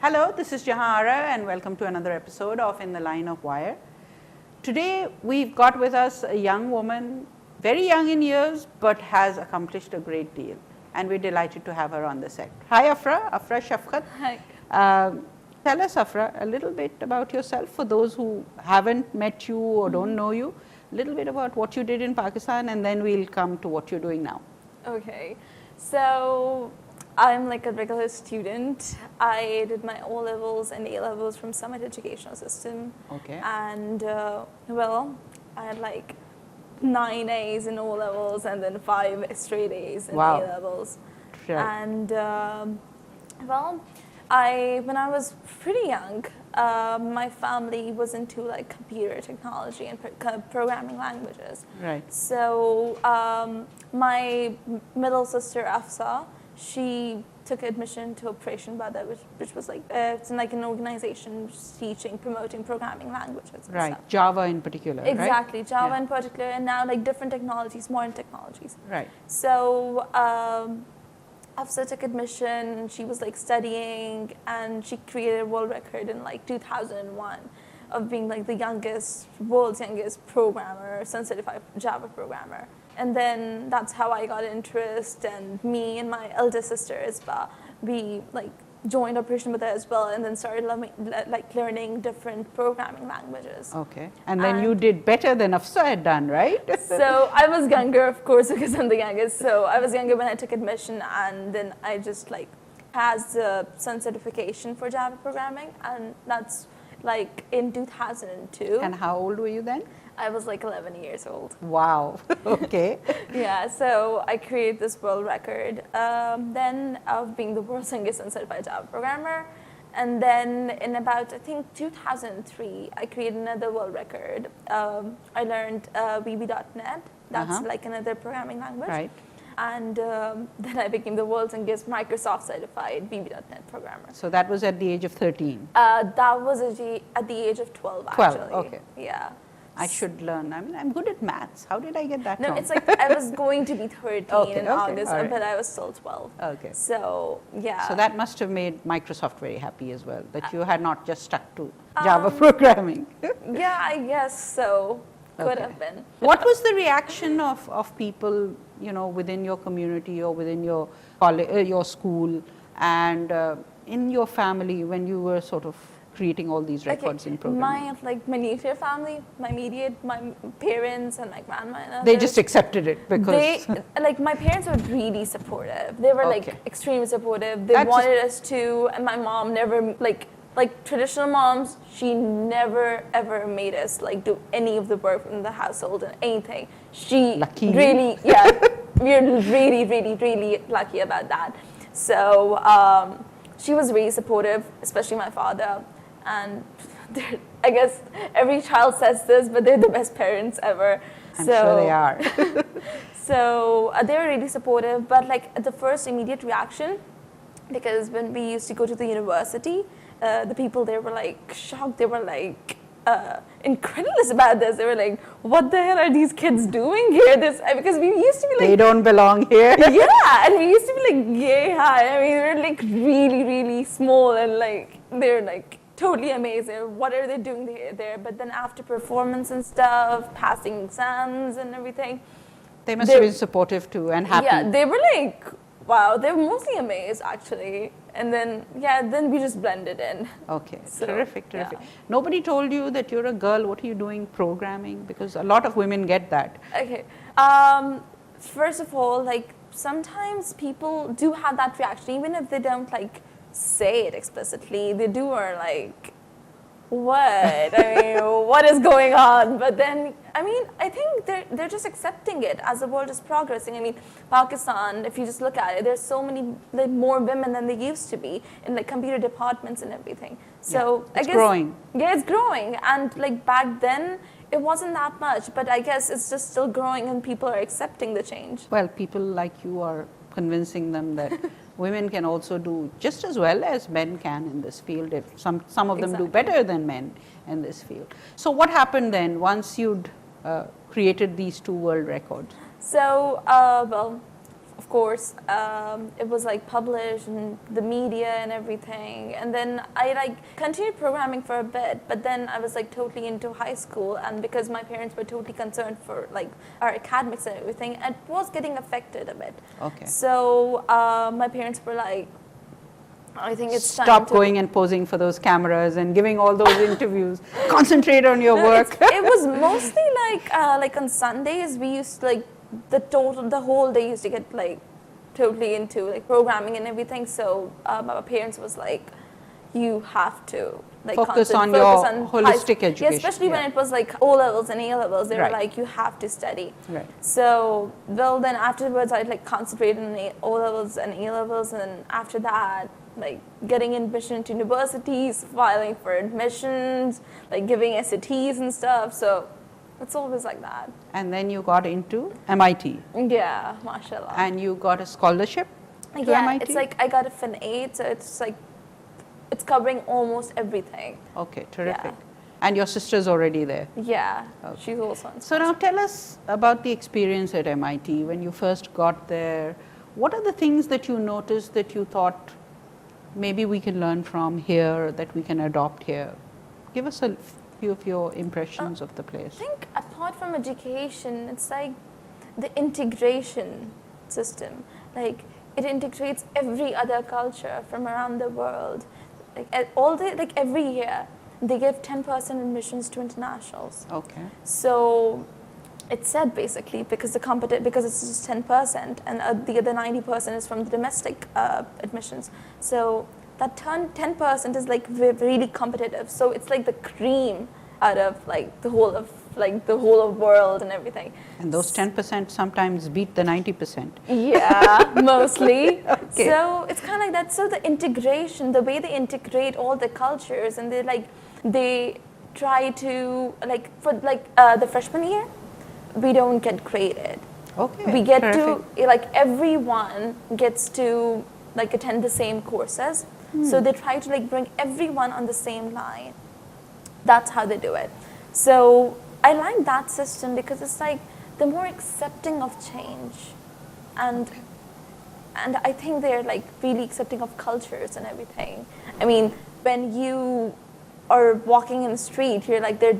Hello, this is Jahara and welcome to another episode of In the Line of Wire. Today we've got with us a young woman, very young in years, but has accomplished a great deal. And we're delighted to have her on the set. Hi Afrah, AfrahShafquat. Hi. Tell us, Afrah, a little bit about yourself for those who haven't met you or don't know you. A little bit about what you did in Pakistan and then we'll come to what you're doing now. Okay, so I'm like a regular student. I did my O-levels and A-levels from Summit Educational System. Okay. And well, I had like 9 A's in O-levels and then 5 straight A's in Wow. A-levels. Sure. And well, when I was pretty young, my family was into like computer technology and programming languages. Right. So my middle sister Afrah, she took admission to Operation Bada, which was like it's like an organization teaching, promoting programming languages. And Right. stuff. Java in particular. Exactly, right? Java Yeah. in particular, and now like different technologies, modern technologies. Right. So Afrah took admission. She was like studying, and she created a world record in like 2001 of being like the world's youngest programmer, Sun-certified Java programmer. And then that's how I got interest, and me and my elder sister Isba, we like joined Operation with her as well, and then started learning different programming languages. Okay. And then you did better than Afrah had done, right? So I was younger, of course, because I'm the youngest. So I was younger when I took admission, and then I just like passed the Sun certification for Java programming, and that's like in 2002. And how old were you then? I was like 11 years old. Wow. Okay. Yeah, so I created this world record then of being the world's youngest certified Java programmer. And then in about, I think, 2003, I created another world record. I learned VB.NET. That's like another programming language. Right. And then I became the world's youngest Microsoft certified VB.NET programmer. So that was at the age of 13. That was at the age of 12, 12, actually. okay. Yeah. I should learn. I mean, I'm good at maths. How did I get that No, wrong? it's like I was going to be 13 in August, all right. but I was still 12. Okay. So, yeah. So that must have made Microsoft very happy as well, that you had not just stuck to Java programming. Yeah, I guess so. Could Okay. have been. What was the reaction of people, you know, within your community or within your college, your school, and in your family when you were sort of creating all these records in programming? My nuclear family, my parents and my grandma and others, They just accepted it because my parents were really supportive. They were Okay. like extremely supportive. They wanted us to, and my mom never like traditional moms, she never ever made us like do any of the work in the household and anything. She Lucky. really, yeah, we're really lucky about that. So she was really supportive, especially my father. And I guess every child says this, but they're the best parents ever. I'm sure they are. So they were really supportive, but like the first immediate reaction, because when we used to go to the university, the people there were like shocked. They were like incredulous about this. They were like, "What the hell are these kids doing here?" Because we used to be like, they don't belong here. yeah, and we used to be like yay high. I mean, we were like really small, and like they're like totally amazing. What are they doing there? But then after performance and stuff, passing exams and everything, They must have been supportive too and happy. yeah, they were like, wow, they were mostly amazed actually. And then, then we just blended in. Okay, So, terrific. yeah. Nobody told you that you're a girl, what are you doing programming? Because a lot of women get that. Okay. First of all, like sometimes people do have that reaction, even if they don't like say it explicitly. They do are like, what? I mean, what is going on? But then, I mean, I think they're just accepting it as the world is progressing. I mean, Pakistan, if you just look at it, there's so many like, more women than there used to be in like computer departments and everything. So Yeah, I guess growing. Yeah, it's growing. And like back then, it wasn't that much. But I guess it's just still growing, and people are accepting the change. Well, people like you are convincing them that women can also do just as well as men can in this field. If some of them do better than men in this field. So what happened then once you'd created these 2 world records? So, well, of course, it was like published in the media and everything. And then I like continued programming for a bit, but then I was like totally into high school, and because my parents were totally concerned for like our academics and everything, it was getting affected a bit. Okay. So my parents were like, I think it's Stop time to going and posing for those cameras and giving all those interviews. Concentrate on your work. It was mostly like on Sundays we used to like the whole day used to get like totally into like programming and everything. So my parents was like, you have to like focus on your holistic education. Yeah, especially when it was like O levels and A levels, they Right. were like, you have to study. Right. So well, then afterwards I'd like concentrate on O levels and A levels, and then after that, like getting admission to universities, filing for admissions, like giving SATs and stuff. So it's always like that. And then you got into MIT. Yeah, mashallah. And you got a scholarship to Yeah, MIT? it's like I got a Fin 8, so it's like it's covering almost everything. Okay, terrific. Yeah. And your sister's already there. Yeah, Okay. she's also on. So now tell us about the experience at MIT when you first got there. What are the things that you noticed that you thought maybe we can learn from here, that we can adopt here? Give us a few of your impressions of the place. I think apart from education, it's like the integration system. Like it integrates every other culture from around the world. Like every year, they give 10% admissions to internationals. Okay. So it's said basically because because it's just 10% and the other 90% is from the domestic admissions. So that 10% is like really competitive. So it's like the cream out of like the whole of world and everything. And those 10% sometimes beat the 90%. Yeah, mostly. Okay. So it's kind of like that. So the integration, the way they integrate all the cultures, and they try to for the freshman year, we don't get graded. Okay. We get terrific. to like everyone gets to like attend the same courses. So they try to like bring everyone on the same line. That's how they do it. So I like that system because it's like they're more accepting of change, and I think they're like really accepting of cultures and everything. I mean, when you are walking in the street, you're like there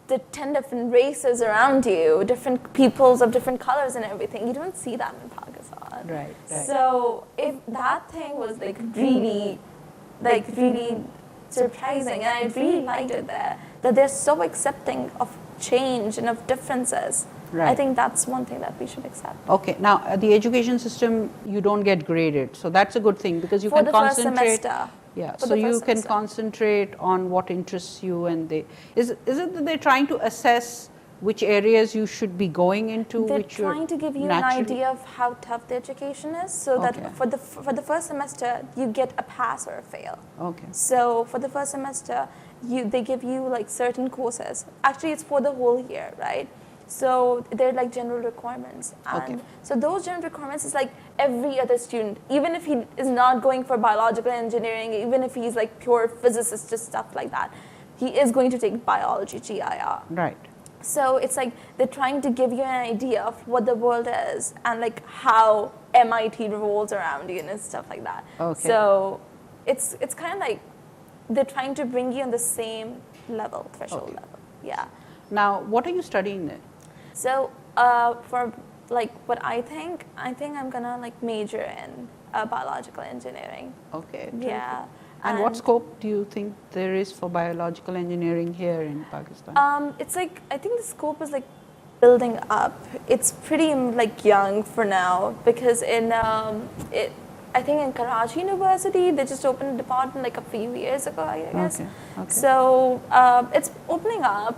are 10 different races around you, different peoples of different colors and everything. You don't see that in Pakistan. Right. So if that thing was like really surprising, and I really liked it there, that they're so accepting of change and of differences. Right. I think that's one thing that we should accept. Okay. Now, the education system, you don't get graded. So that's a good thing because you For can the first concentrate. semester. Yeah. For So the you first can semester. concentrate on what interests you, and is it that they're trying to assess which areas you should be going into? They're which you're trying to give you an naturally- idea of how tough the education is, so Okay. that for the first semester you get a pass or a fail. Okay. So for the first semester, they give you like certain courses. Actually, it's for the whole year, right? So they're like general requirements. And Okay. so those general requirements is like every other student, even if he is not going for biological engineering, even if he's like pure physicist, just stuff like that, he is going to take biology, GIR. Right. So it's like they're trying to give you an idea of what the world is and like how MIT revolves around you and stuff like that. Okay. So it's kind of like they're trying to bring you on the same level, threshold Okay. level. Yeah. Now, what are you studying there? So for like what I think I'm gonna like major in biological engineering. Okay. Yeah. And what scope do you think there is for biological engineering here in Pakistan? It's like I think the scope is like building up. It's pretty like young for now because I think in Karachi University they just opened a department like a few years ago, I guess. Okay. So it's opening up.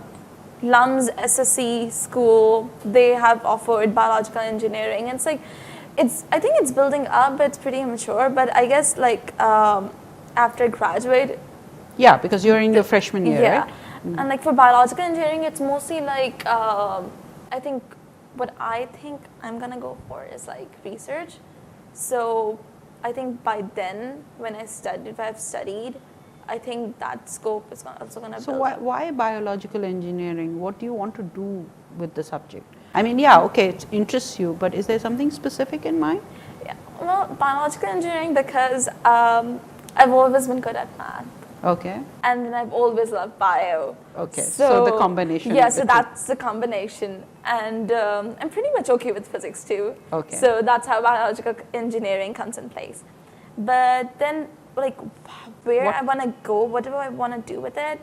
LUMS SSC school, they have offered biological engineering. And it's like I think it's building up, but it's pretty immature. But I guess like after I graduate. Yeah, because you're in your freshman year, Yeah. right? And like for biological engineering, it's mostly like, I think what I think I'm gonna go for is like research. So I think by then, if I've studied, I think that scope is also gonna So build up. why biological engineering? What do you want to do with the subject? I mean, yeah, okay, it interests you, but is there something specific in mind? Yeah. Well, biological engineering because I've always been good at math. Okay. And then I've always loved bio. Okay, so the combination. Yeah, so that's the combination. And I'm pretty much okay with physics too. Okay. So that's how biological engineering comes in place. But then, like, where I want to go, what do I want to do with it?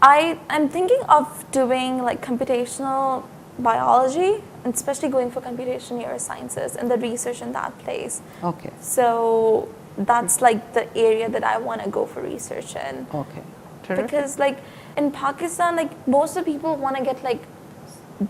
I'm thinking of doing like computational biology, and especially going for computational neurosciences and the research in that place. Okay. So that's like the area that I want to go for research in. Okay. Terrific. Because like in Pakistan, like most of the people want to get like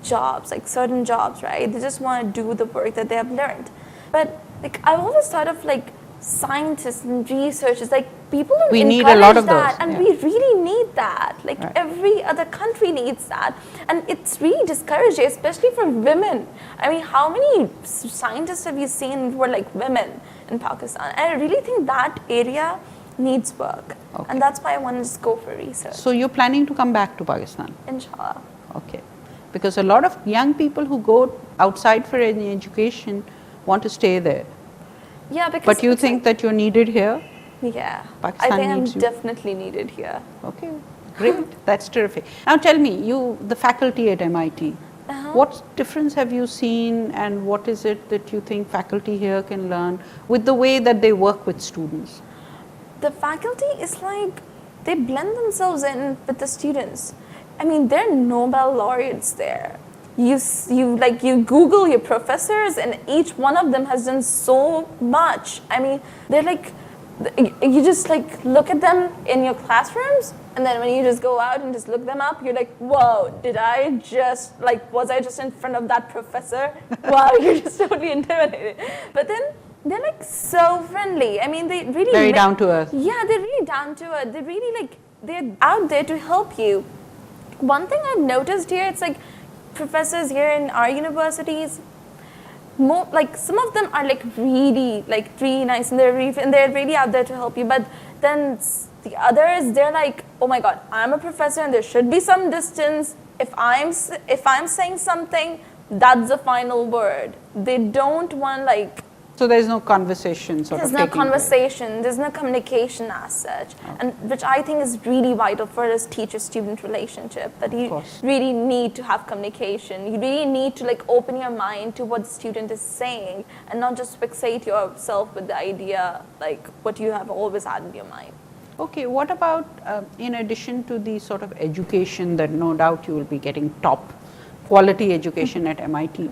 jobs, like certain jobs, right? They just want to do the work that they have learned. But like I've always thought of like scientists and researchers, like people don't we need encourage a lot of that, those, and yeah. we really need that. Like Right. every other country needs that, and it's really discouraging, especially for women. I mean, how many scientists have you seen who are like women in Pakistan? And I really think that area needs work, Okay. and that's why I want to just go for research. So you're planning to come back to Pakistan? Inshallah. Okay. Because a lot of young people who go outside for any education want to stay there. Yeah, because But you it's think that you're needed here? like, yeah, Pakistan I think I'm needs you. definitely needed here. Okay, great. That's terrific. Now tell me, the faculty at MIT, what difference have you seen, and what is it that you think faculty here can learn with the way that they work with students? The faculty is like, they blend themselves in with the students. I mean, they're Nobel laureates there. You Google your professors, and each one of them has done so much. I mean, they're like, you just like look at them in your classrooms, and then when you just go out and just look them up, you're like, whoa, was I just in front of that professor? Wow, you're just totally intimidated. But then they're like so friendly. I mean, they really Very down to earth. Yeah, they're really down to earth. They're really like, they're out there to help you. One thing I've noticed here, it's like professors here in our universities, some of them are like really nice, and they're really out there to help you. But then the others, they're like, oh my God, I'm a professor, and there should be some distance. If I'm saying something, that's the final word. They don't want like. So there's no conversation sort of There's no taking place. conversation, there's no communication as such, and which I think is really vital for this teacher-student relationship, that you really need to have communication. You really need to like open your mind to what the student is saying, and not just fixate yourself with the idea, like what you have always had in your mind. Okay, what about in addition to the sort of education that no doubt you will be getting top quality education at MIT,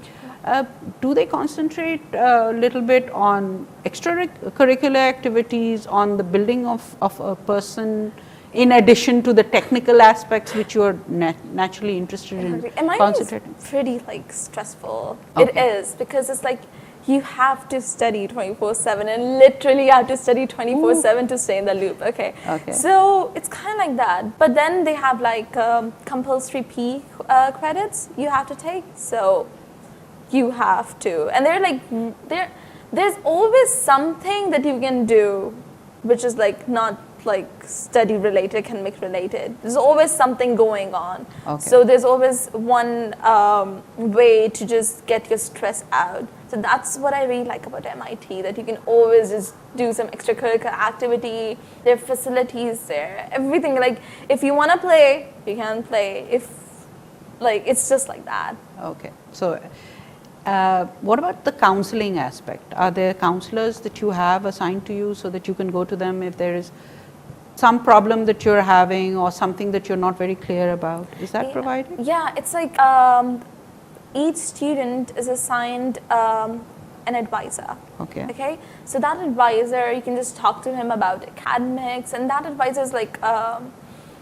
do they concentrate a little bit on extracurricular activities, on the building of a person, in addition to the technical aspects which you are naturally interested in concentrating? It's pretty like stressful. Okay. It is, because it's like you have to study 24/7, and literally you have to study 24/7 to stay in the loop. Okay. So it's kind of like that. But then they have like compulsory P credits you have to take. So you have to, and they're like, there's always something that you can do, which is like not like study related, academic related. There's always something going on. Okay. So there's always one way to just get your stress out. So that's what I really like about MIT, that you can always just do some extracurricular activity. There are facilities there, everything. Like if you want to play, you can play. It's just like that. Okay. So what about the counseling aspect? Are there counselors that you have assigned to you so that you can go to them if there is some problem that you're having or something that you're not very clear about? Is that provided? Yeah, it's like each student is assigned an advisor. Okay. So that advisor, you can just talk to him about academics, and that advisor is like,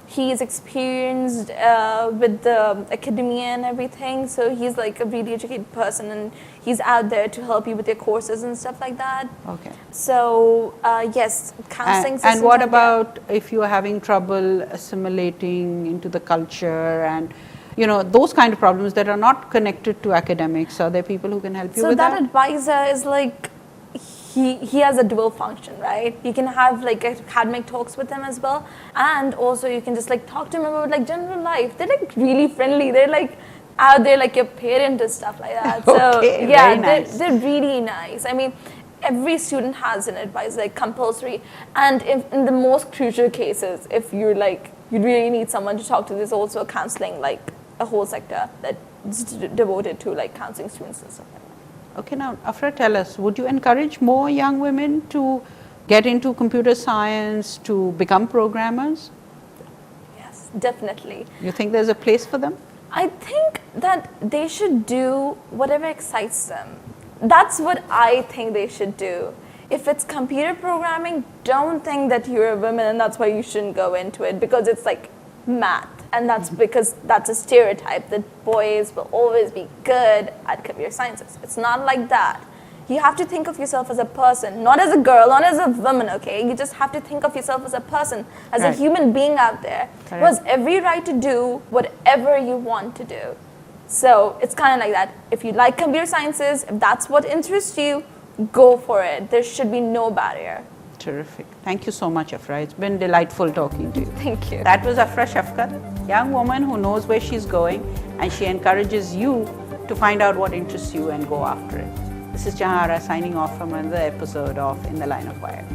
he is experienced with the academia and everything, so he's like a really educated person, and he's out there to help you with your courses and stuff like that. Okay. So yes, counseling systems. And what about if you're having trouble assimilating into the culture, and those kind of problems that are not connected to academics? Are there people who can help you with that? So that advisor is like, he has a dual function, right? You can have like academic talks with him as well, and also you can just like talk to him about like general life. They're like really friendly. They're like out there like your parent and stuff like that. So Okay, yeah, very nice. they're really nice. I mean, every student has an advisor, like compulsory. And in the most crucial cases, if you're like, you really need someone to talk to, there's also a counseling, like a whole sector that's devoted to like counseling students and stuff like that. Okay, now Afrah, tell us, would you encourage more young women to get into computer science, to become programmers? Yes, definitely. You think there's a place for them? I think that they should do whatever excites them. That's what I think they should do. If it's computer programming, don't think that you're a woman and that's why you shouldn't go into it, because it's like math. And that's because that's a stereotype that boys will always be good at computer sciences. It's not like that. You have to think of yourself as a person, not as a girl, not as a woman, okay? You just have to think of yourself as a person, as a human being out there who has every right to do whatever you want to do. So it's kind of like that. If you like computer sciences, if that's what interests you, go for it. There should be no barrier. Terrific. Thank you so much, Afrah. It's been delightful talking to you. Thank you. That was AfrahShafquat, a young woman who knows where she's going, and she encourages you to find out what interests you and go after it. This is Jahara signing off from another episode of In the Line of Wire.